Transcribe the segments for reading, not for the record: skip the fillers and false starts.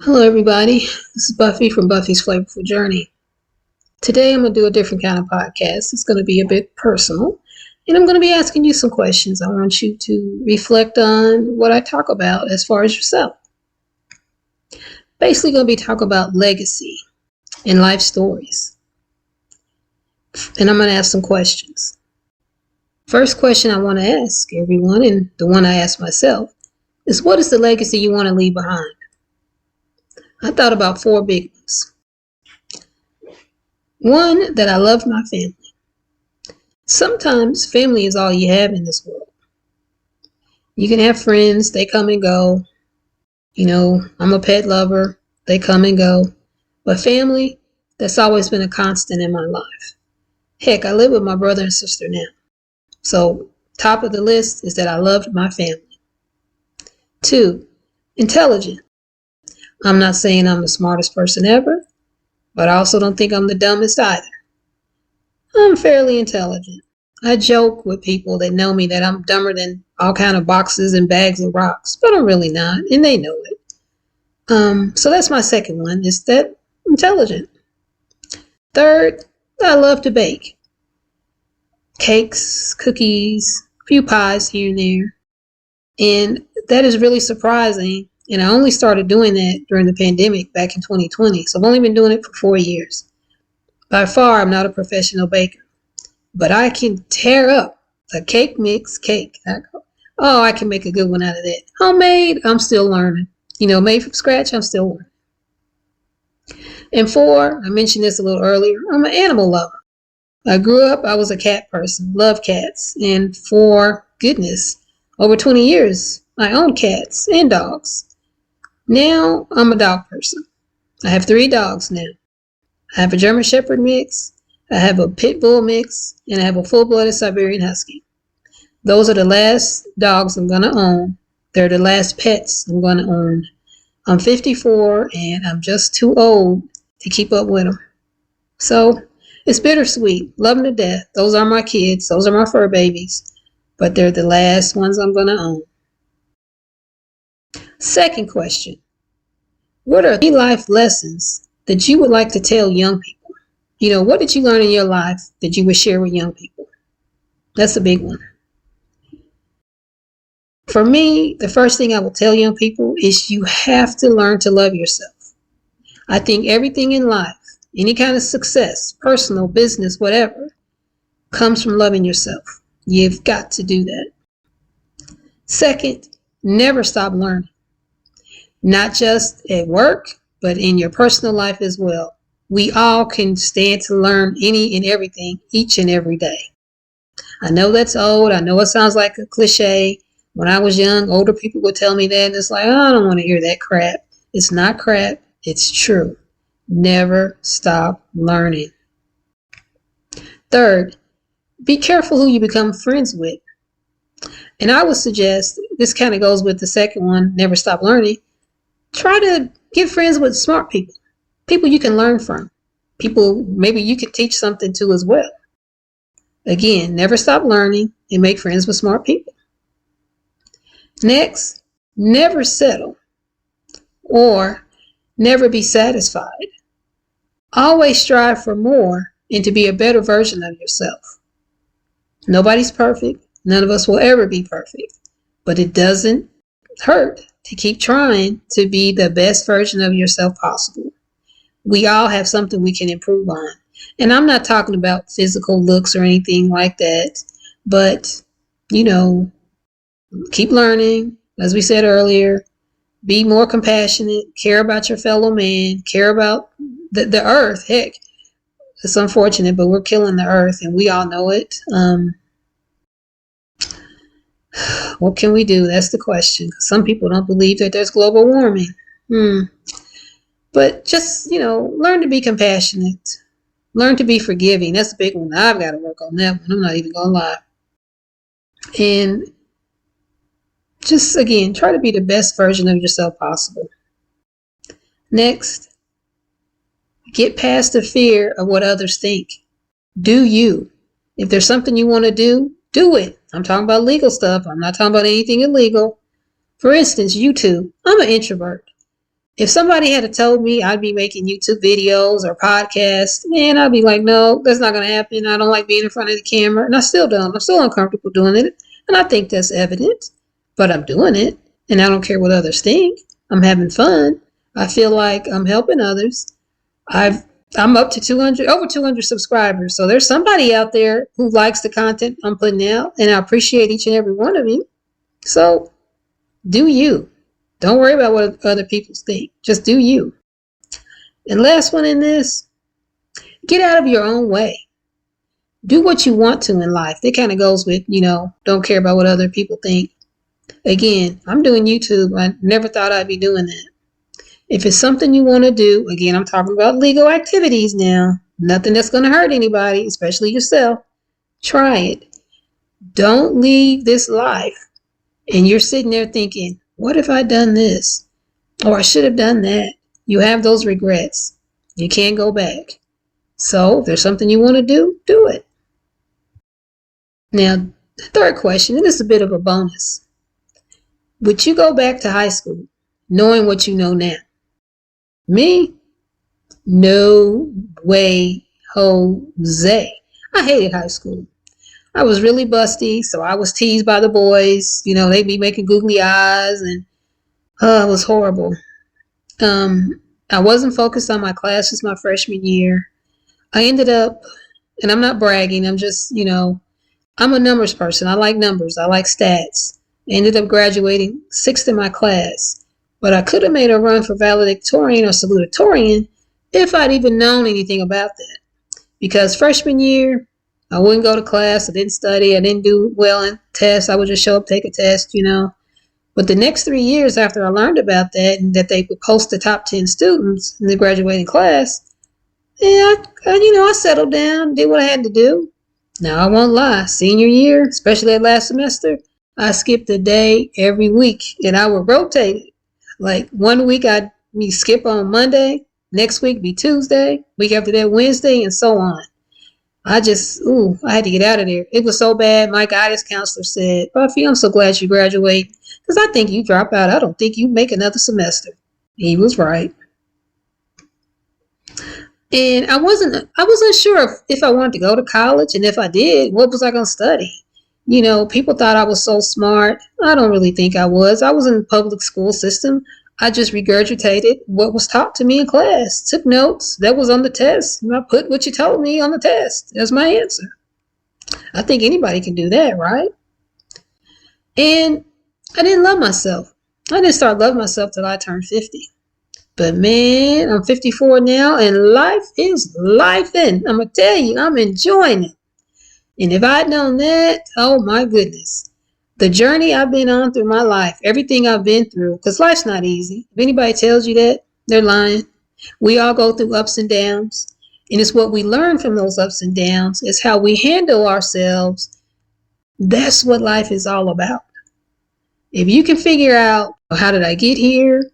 Hello, everybody. This is Buffy from Buffy's Flavorful Journey. Today, I'm going to do a different kind of podcast. It's going to be a bit personal, and I'm going to be asking you some questions. I want you to reflect on what I talk about as far as yourself. Basically, going to be talking about legacy and life stories. And I'm going to ask some questions. First question I want to ask everyone, and the one I ask myself, is what is the legacy you want to leave behind? I thought about 4 big ones. One, that I love my family. Sometimes family is all you have in this world. You can have friends, they come and go. I'm a pet lover, they come and go. But family, that's always been a constant in my life. Heck, I live with my brother and sister now. So, top of the list is that I loved my family. 2, intelligent. I'm not saying I'm the smartest person ever, but I also don't think I'm the dumbest either. I'm fairly intelligent. I joke with people that know me that I'm dumber than all kind of boxes and bags of rocks, but I'm really not, and they know it. So that's my second one, is that intelligent. Third, I love to bake. Cakes, cookies, a few pies here and there. And that is really surprising. And I only started doing that during the pandemic back in 2020. So I've only been doing it for 4 years. By far, I'm not a professional baker. But I can tear up a cake mix cake. I can make a good one out of that. Homemade, I'm still learning. Made from scratch, I'm still learning. And 4, I mentioned this a little earlier, I'm an animal lover. I grew up, I was a cat person, love cats. And for goodness, over 20 years, I own cats and dogs. Now, I'm a dog person. I have 3 dogs now. I have a German Shepherd mix, I have a Pit Bull mix, and I have a full-blooded Siberian Husky. Those are the last dogs I'm going to own. They're the last pets I'm going to own. I'm 54, and I'm just too old to keep up with them. So, it's bittersweet. Love them to death. Those are my kids. Those are my fur babies. But they're the last ones I'm going to own. Second question, what are 3 life lessons that you would like to tell young people? What did you learn in your life that you would share with young people? That's a big one. For me, the first thing I will tell young people is you have to learn to love yourself. I think everything in life, any kind of success, personal, business, whatever, comes from loving yourself. You've got to do that. Second, never stop learning. Not just at work, but in your personal life as well. We all can stand to learn any and everything each and every day. I know that's old. I know it sounds like a cliche. When I was young, older people would tell me that. And it's like, I don't want to hear that crap. It's not crap. It's true. Never stop learning. Third, be careful who you become friends with. And I would suggest, this kind of goes with the second one, never stop learning. Try to get friends with smart people. People you can learn from. People maybe you could teach something to as well. Again, never stop learning and make friends with smart people. Next, never settle or never be satisfied. Always strive for more and to be a better version of yourself. Nobody's perfect. None of us will ever be perfect. But it doesn't hurt to keep trying to be the best version of yourself possible. We all have something we can improve on. And I'm not talking about physical looks or anything like that, but, keep learning. As we said earlier, be more compassionate, care about your fellow man, care about the earth. Heck, it's unfortunate, but we're killing the earth and we all know it. What can we do? That's the question. Some people don't believe that there's global warming. But just, learn to be compassionate. Learn to be forgiving. That's a big one. I've got to work on that one. I'm not even going to lie. And just, again, try to be the best version of yourself possible. Next, get past the fear of what others think. Do you. If there's something you want to do it. I'm talking about legal stuff. I'm not talking about anything illegal. For instance, YouTube. I'm an introvert. If somebody had told me I'd be making YouTube videos or podcasts, man, I'd be like, no, that's not going to happen. I don't like being in front of the camera. And I still don't. I'm still uncomfortable doing it. And I think that's evident. But I'm doing it. And I don't care what others think. I'm having fun. I feel like I'm helping others. I'm up to over 200 subscribers. So there's somebody out there who likes the content I'm putting out. And I appreciate each and every one of you. So do you. Don't worry about what other people think. Just do you. And last one in this, get out of your own way. Do what you want to in life. That kind of goes with, don't care about what other people think. Again, I'm doing YouTube. I never thought I'd be doing that. If it's something you want to do, again, I'm talking about legal activities now. Nothing that's going to hurt anybody, especially yourself. Try it. Don't leave this life and you're sitting there thinking, what if I done this? Or I should have done that. You have those regrets. You can't go back. So if there's something you want to do it. Now, the third question, and this is a bit of a bonus. Would you go back to high school knowing what you know now? Me? No way, Jose. I hated high school. I was really busty, so I was teased by the boys. They'd be making googly eyes, and it was horrible. I wasn't focused on my classes my freshman year. I ended up, and I'm not bragging, I'm just, I'm a numbers person. I like numbers. I like stats. I ended up graduating 6th in my class. But I could have made a run for valedictorian or salutatorian if I'd even known anything about that. Because freshman year, I wouldn't go to class. I didn't study. I didn't do well in tests. I would just show up, take a test, But the next 3 years after I learned about that and that they would post the top 10 students in the graduating class, I settled down, did what I had to do. Now, I won't lie. Senior year, especially that last semester, I skipped a day every week, and I would rotate it. Like 1 week, I'd skip on Monday. Next week be Tuesday. Week after that, Wednesday, and so on. I had to get out of there. It was so bad. My guidance counselor said, Buffy, I'm so glad you graduate because I think you drop out. I don't think you make another semester. He was right. And I wasn't sure if I wanted to go to college, and if I did, what was I going to study? People thought I was so smart. I don't really think I was. I was in the public school system. I just regurgitated what was taught to me in class, took notes. That was on the test. And I put what you told me on the test. That's my answer. I think anybody can do that, right? And I didn't love myself. I didn't start loving myself till I turned 50. But man, I'm 54 now, and life is lifing. I'm going to tell you, I'm enjoying it. And if I'd known that, oh my goodness. The journey I've been on through my life, everything I've been through, because life's not easy. If anybody tells you that, they're lying. We all go through ups and downs. And it's what we learn from those ups and downs. It's how we handle ourselves. That's what life is all about. If you can figure out, how did I get here?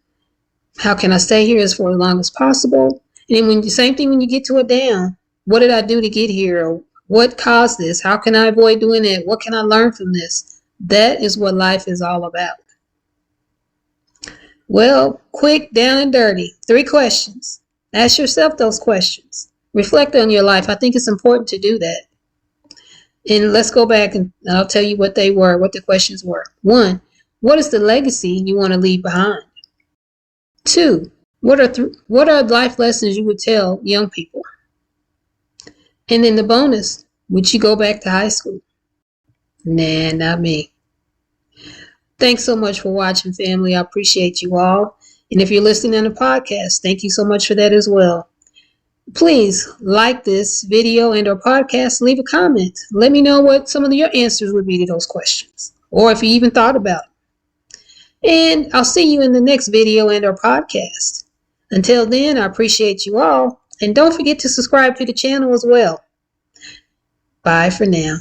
How can I stay here for as long as possible? And then same thing when you get to a down. What did I do to get here? What caused this? How can I avoid doing it? What can I learn from this? That is what life is all about. Well, quick, down and dirty. 3 questions. Ask yourself those questions. Reflect on your life. I think it's important to do that. And let's go back and I'll tell you what they were, what the questions were. 1, what is the legacy you want to leave behind? 2, what are life lessons you would tell young people? And then the bonus, would you go back to high school? Nah, not me. Thanks so much for watching, family. I appreciate you all. And if you're listening on the podcast, thank you so much for that as well. Please like this video and or podcast. Leave a comment. Let me know what some of your answers would be to those questions, or if you even thought about it. And I'll see you in the next video and or podcast. Until then, I appreciate you all. And don't forget to subscribe to the channel as well. Bye for now.